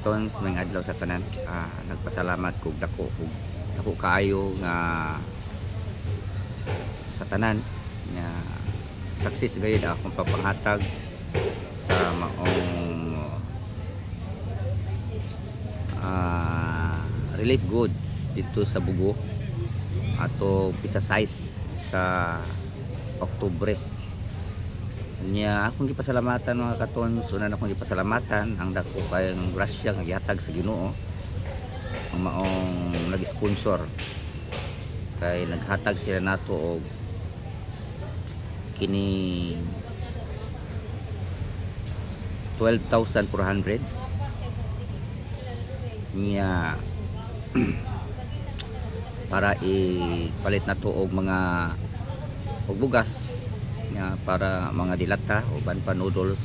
katons may adlaw sa tanan. Nagpasalamat kog dako kaayo nga sa tanan nga success gayud akong papangatag sa maong relief good dito sa Bugo ato pizza size sa Oktubre. Nya akong gipasalamatan mga katon, sunan akong gipasalamatan ang dako kayong grasya nga gihatag sa Ginoo ang maong nag-sponsor kay naghatag sila nato og kini 12,400 nya para ipalit nato og mga og bugas nga para mga dilata o ban noodles.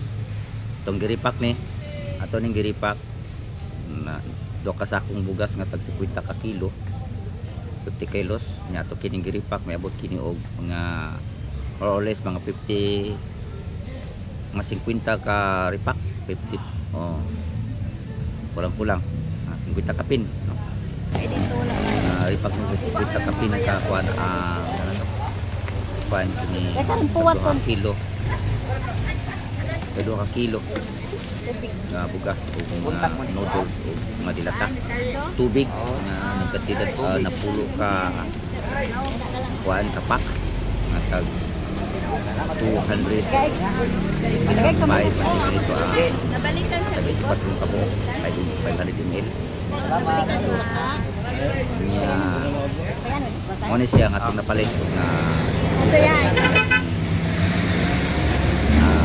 Itong giripak ni ato ning giripak na do ka sakong bugas nga tag 50 ka kilo 50 kilos nya ato kining giripak may abot kini og mga more or less mga 50 mga 50 ka ripak 50 kulang 50 kapin no? Ripak ng 50 kapin ka kuan kuan kini 2 kilo 2 ka kilo nga bugas o mga noodles o mga dilata tubig na nagkatidad napulo ka kuan kapak nga tag 200 5 dito nabalikan siya dito patung kabo 500 ml niya mo siya nga atong napalit nga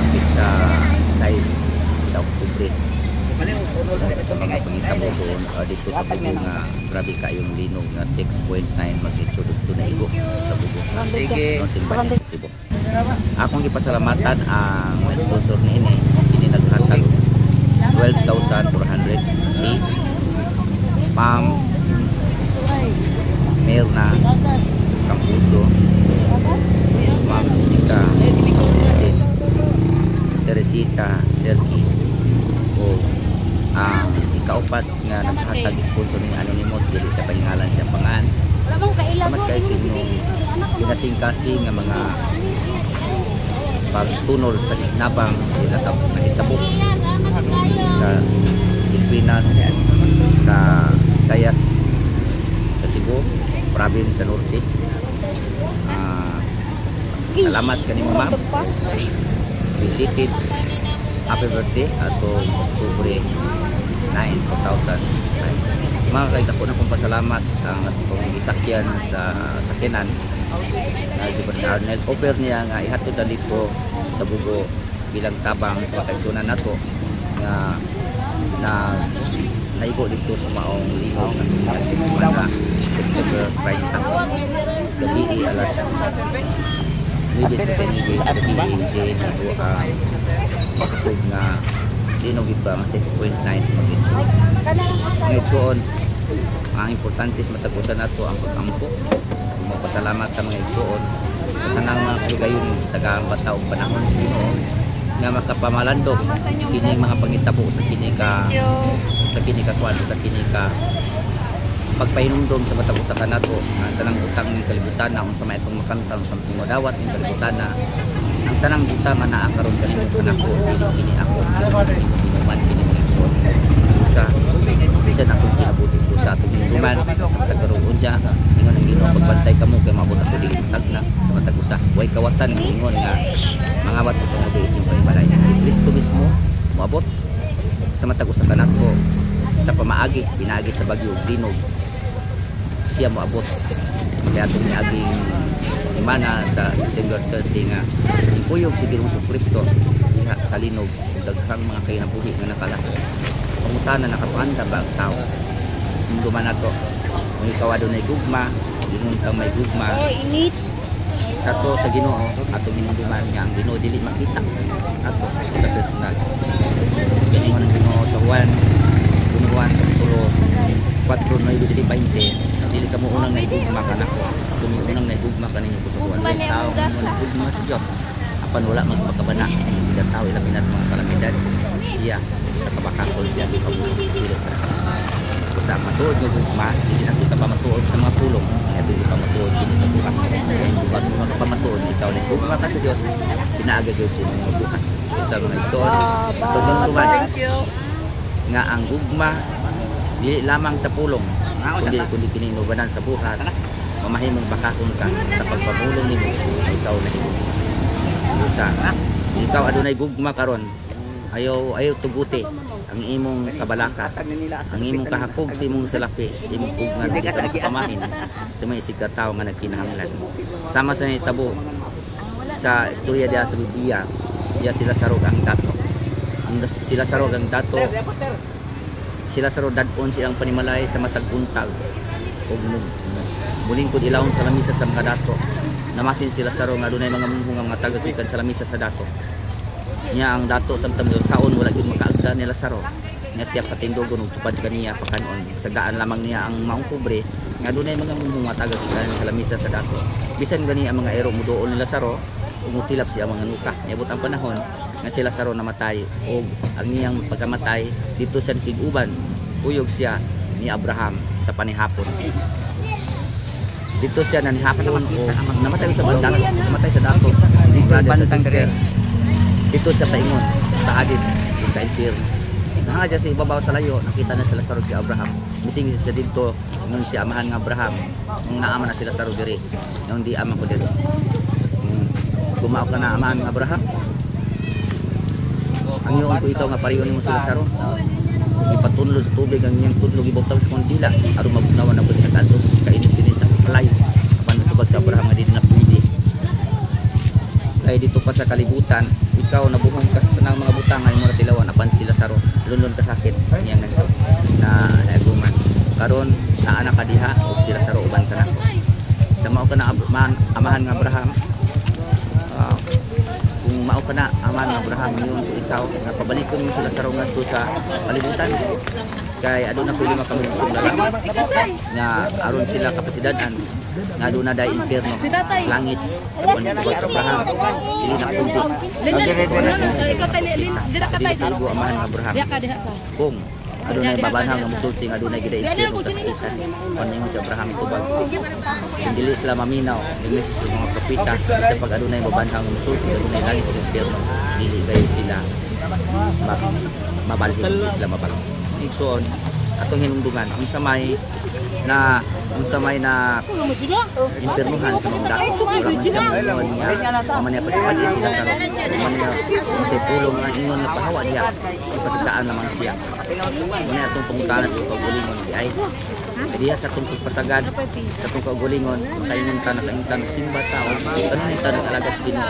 pizza size sa Oktubre sa mga pangitabo doon dito sa Bugo nga grabe kayong linog na 6.9 magnitude ito na igo sa Bugo. Sige akong gipasalamatan ang sponsor ni ini naghatag 12,400 Ma'am Mirna Campuso, Ma'am Jessica Teresita Sergi o ang ikaupat nga naghatag sponsor ni Anonymous dili sa pangalan siya pangan. Salamat kay sa inyong ginasing-kasing nga mga pagtunol sa nabang nagisabot sa Pilipinas, sa Visayas, sa Cebu, province sa Norte. Salamat kanimo ma'am. Visited happy birthday atong Oktubre 9, 2009. Mga kahit ako na kong pasalamat ang atong isakyan sa sakyanan na Jibas Arnel. Offer niya nga ihatod na dito sa Bugo bilang tabang sa kaigsunan nato nga na naigo dito sa maong lingog na September 30 gabi alas 9 sa kanigi sa gabi dito ang makasog nga linog iba nga 6.9 magnitude. Ngayon ang importante sa matagusan nato ang pag-ampo. Magpasalamat sa mga igsoon kanang mga kaligayon tagang bataw panahon sa Ginoo nga makapamalandog kining mga pangitabo sa kinika kuan sa kinika pagpahinumdom sa matag usa ka nato ang tanang butang ng kalibutan na unsa may itong makanta sa tumodawat ng kalibutan na ang tanang butang nga naa karon kanimo kanako kini ako inuman kini mga igsoon sa bisan atong kinabuti ko sa atong inuman sa tagaroon dia ingon ang Ginoo pagbantay kamo kay maabot ako dili tagna sa matag usa way kawatan ingon nga mga bato ko nga diisin panimalay si Kristo mismo moabot sa matag usa ka nato sa pamaagi pinaagi sa bagyo dinog siya moabot kaya atong niaging imana sa December 30 nga ipuyog si Ginoong Kristo diha sa linog daghang mga kinabuhi nga nakala pangutana nakapanda ba ang tao hinduman nato kung ikaw adunay gugma ginuntang may gugma init kato sa Ginoo atong hinduman nga ang Ginoo dili makita ato sa personal Ginoo ng Ginoo sa Juan 4:20 dili ka mo unang naigugma ka nako kung unang naigugma ka ninyo sa Juan tao mo naigugma sa Dios apan wala magpakabana sila tao ilang pinas mga kalamidad siya sa kabakakon siya di pabulo sa matuod ng gugma hindi na kita pa matuod sa mga pulong ito di pa matuod hindi sa buhat bago magpamatuod ikaw na gugma ka sa Diyos pinaaga Diyos sa mga buhat isang mga ito nga ang gugma dili lamang sa pulong kundi kininubanan sa buhat mamahimong bakakon ka sa pagpamulong nimo ikaw na buta ikaw adunay gugma karon ayaw tuguti ang imong kabalaka ang imong kahakog sa imong salapi imong pugnan di ka nagpamahin sa mga isig katawo nga nagkinahanglan sama sa nitabo sa istorya diya sa Biblia diya sila sarog ang dato sila sarog dadon silang panimalay sa matag buntag ug muling kod ilawon sa lamisa sa mga dato namasin sila sarog nga adunay mga munghong nga tagad sa lamisa sa dato niya ang dato samtang taon wala gyud makaagda nila saro niya siya patindogon ug tupad kaniya pakanon sagaan lamang niya ang maong pobre nga adunay mga mga tagad sa lamisa sa dato bisan gani ang mga ero muduol nila saro ug mutilap siya mga nuka niabot ang panahon nga sila saro namatay ug ang iyang pagkamatay dito sa kiguban uyog siya ni Abraham sa panihapon dito siya nanihapon o namatay sa dato bantang dire dito sa paingon sa Hades sa impyerno nangadya sa ibabaw sa layo nakita na sila sarog si Abraham mising siya dito nung siya amahan ng Abraham nung naama na sila sarog diri nung di ama ko diri kumao ka na amahan ng Abraham ang iyong ko ito nga pariyon nimo sila sarog ipatunlo sa tubig ang iyang tudlog ibutang sa kondila aron mabugnawan na pud kadto sa kainit sa palay apan natubag sa Abraham nga di na pwede kay dito pa sa kalibutan ikaw nabuhong ka sa tanang mga butang ay mura tilawan apan sila saro lundon ka sakit niyang nagto na naguman karon naa na kadiha ug sila saro uban ka na sa mao ka na amahan nga Abraham kung mao ka na amahan nga Abraham yun ikaw nga pabalikon mo sila saro ngadto sa kalibutan kay aduna pili makamusog lalaki nga aron sila kapasidadan nga aduna day impierno langit kun sa Abraham sila na punto ikaw tayo dira ka tayo dito amahan nga Abraham kung adunay babanhang nga musulti nga adunay gid impierno kasakitan paningon si Abraham tubag dili sila maminaw inis sa mga propeta sa pag adunay babanhang nga musulti adunay langit ug impierno dili kayo sila mabalhin sila mabalhin igsoon atong hinungdungan unsa may na impiernuhan sa mga dako wala man siya mga niya man niya pasipadi sila sa man niya sa pulong nga ingon na pahawa niya pasidaan lamang siya man atong pangutanan sa kaugalingon di ay diya sa atong pagpasagad sa atong kaugalingon kaingon ta nakaintan simba tao kanon ta nagalagat sa Ginoo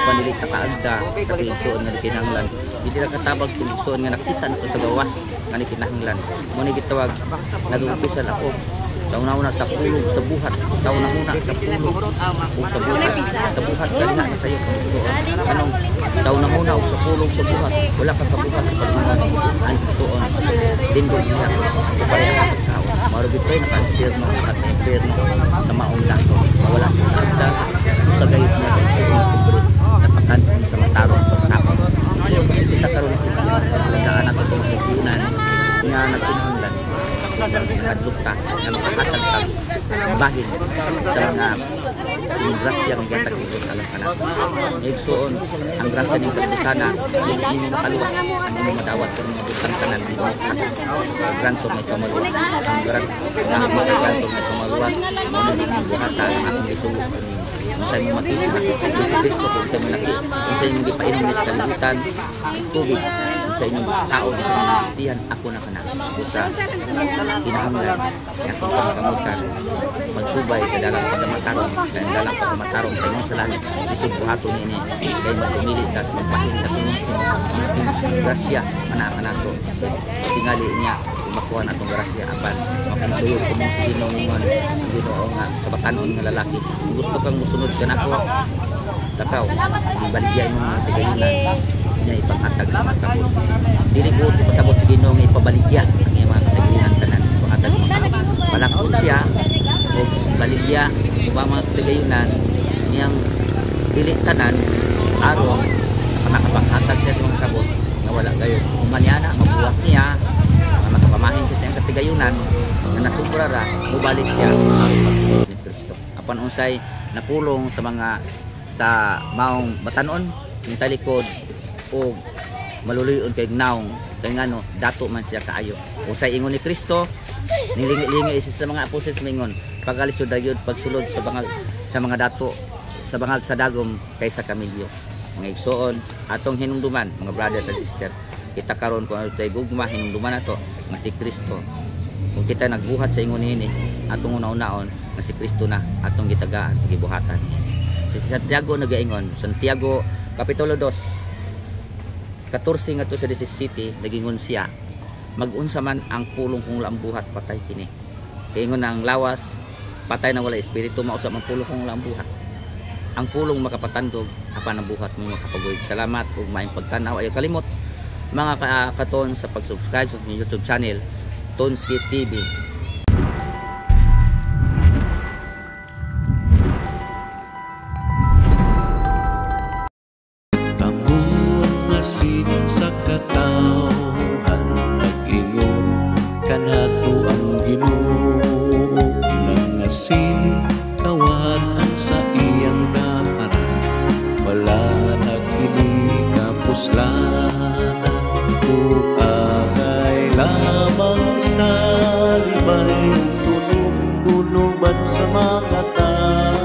panili ta kaagda sa igsoon nga kinahanglan hindi na katabag sa igsoon nga nakita nato sa gawas nga kinahanglan mo ni gitawag nagumpisan ako sa una-una sa pulog sa buhat sa una-una sa pulog o sa buhat kaniha na sayo kanong sa una-una o sa pulog sa buhat wala kang kabuhat sa pagmamahal ang tuon dindog niya pareha ka tao marugitoy na ka-impierno at impierno sa maong lato mawala sa kasda sa gayud niya kay sa kubre napakan sa matarong pagtapon so kasi kita karon sa lagaan nato sa susunan nga nagkinahanglan kadlukta nga makasatag bahin sa mga grasya ng gatag ito sa alam kanan igsoon ang grasya ng kadlusana hindi mo makaluwas ang imong madawat pero mga butang kanan di mo grantong may pamaluwas ang grantong may pamaluwas mo na yung buhata ang akong isulos kung sa'yo mo makita sa Kristo kung sa'yo mo laki kung sa'yo mo gipainom sa kalibutan tubig sa inyong tao sa inyong kristiyan ako na kana buta kinahanglan nga kung pagkamutan magsubay sa dalang pagkamatarong kaya dalang pagkamatarong sa inyong sa langit isip buhaton ini kaya magpumilit ka sa magpahin sa inyong grasya manaka nato tingali niya makuha na itong grasya apan makintuyo kung mong siginong ingon Ginoo nga sa batanon nga lalaki kung gusto kang musunod ka na ko takaw ibaligyan mo mga tigayunan niya ipanghatag sa mga kabut dili ko pasabot sa Ginoo nga ipabaligya ang iyang mga tigayunan tanan ipanghatag sa mga palakon siya o baligya o mga tigayunan niyang pilit tanan aron makapaghatag siya sa mga kabos nga wala gayon umanyana mabuhat niya makapamahin siya sa iyang katigayunan nga nasubra ra mubalik siya ni Kristo apan unsay napulong sa mga sa maong batanon yung talikod o maluluyon kay gnaong kay ngano dato man siya kaayo usay ingon ni Kristo nilingi-lingi isa sa mga apostles mingon pagalisod dagyod pagsulod sa mga dato sa bangag sa dagom kaysa kamilyo mga igsoon atong hinumduman mga brothers and sisters kita karon kung ano tay gugma hinumduman nato nga si Kristo kung kita nagbuhat sa ingon ini atong una-unaon nga si Kristo na atong gitagaan gibuhatan si Santiago nagaingon Santiago kapitulo 2 14 ngadto sa 17 nagingon siya mag-unsa man ang pulong kung lambuhat patay kini kaingon ang lawas patay na wala espiritu mausap ang pulong kung lambuhat ang pulong makapatandog apan ang buhat mo makapagoy salamat ug maayong pagtanaw ayo kalimot mga katon sa pag-subscribe sa YouTube channel Tonski TV. Asin sa katawhan nag-ingon kanato ang Ginoo nang asin kawan sa iyang dapara wala nagkini kapuslanan agay lamang sa libay tunog-tunuban sa mga tao